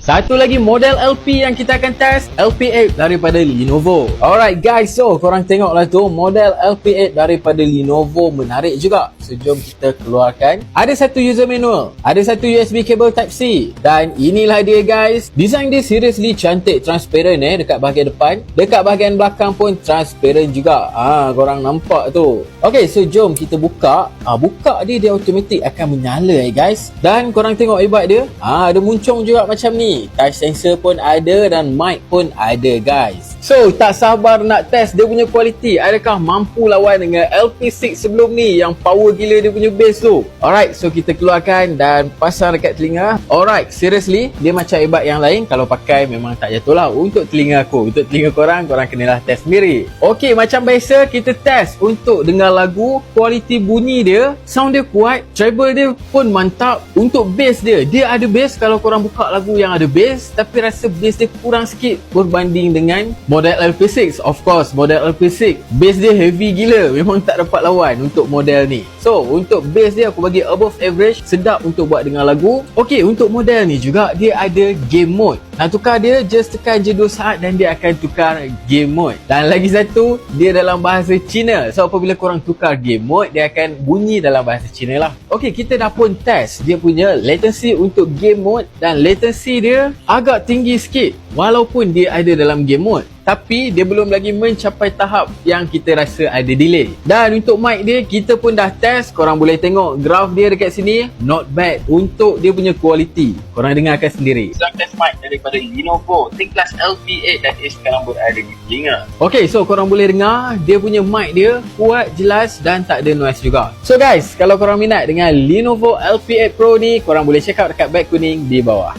Satu lagi model LP yang kita akan test, LP8 daripada Lenovo. Alright guys, so korang tengoklah tu model LP8 daripada Lenovo, menarik juga. So jom kita keluarkan. Ada satu user manual, ada satu USB cable Type-C, dan inilah dia guys. Design dia seriously cantik, transparent dekat bahagian depan. Dekat bahagian belakang pun transparent juga. Korang nampak tu. Okay, so jom kita buka. Buka dia automatic akan menyala guys. Dan korang tengok hebat dia. Ada muncung juga macam ni. Touch sensor pun ada dan mic pun ada guys. So tak sabar nak test dia punya kualiti. Adakah mampu lawan dengan LP6 sebelum ni yang power gila dia punya bass tu. Alright, so kita keluarkan dan pasang dekat telinga. Alright, seriously dia macam hebat yang lain. Kalau pakai memang tak jatuh lah. Untuk telinga aku, untuk telinga korang kenalah test sendiri. Ok, macam biasa kita test untuk dengar lagu. Kualiti bunyi dia, sound dia kuat, treble dia pun mantap. Untuk bass dia ada bass. Kalau korang buka lagu yang ada bass, tapi rasa bass dia kurang sikit berbanding dengan model LP6. Of course, model LP6 bass dia heavy gila, memang tak dapat lawan untuk model ni. So untuk bass dia aku bagi above average, sedap untuk buat dengar lagu. Ok, untuk model ni juga dia ada game mode. Nak tukar dia, just tekan je 2 saat dan dia akan tukar game mode. Dan lagi satu, dia dalam bahasa Cina. So apabila korang tukar game mode, dia akan bunyi dalam bahasa Cina lah. Ok, kita dah pun test dia punya latency untuk game mode, dan latency dia agak tinggi sikit walaupun dia ada dalam game mode, tapi dia belum lagi mencapai tahap yang kita rasa ada delay. Dan untuk mic dia kita pun dah test. Korang boleh tengok graf dia dekat sini. Not bad untuk dia punya kualiti. Korang dengarkan sendiri. Sedang test mic daripada Lenovo ThinkPlus LP8 dan sekarang berada di telinga. Ok, so korang boleh dengar dia punya mic dia kuat, jelas dan tak ada noise juga. So guys, kalau korang minat dengan Lenovo LP8 Pro ni, korang boleh check out dekat beg kuning di bawah.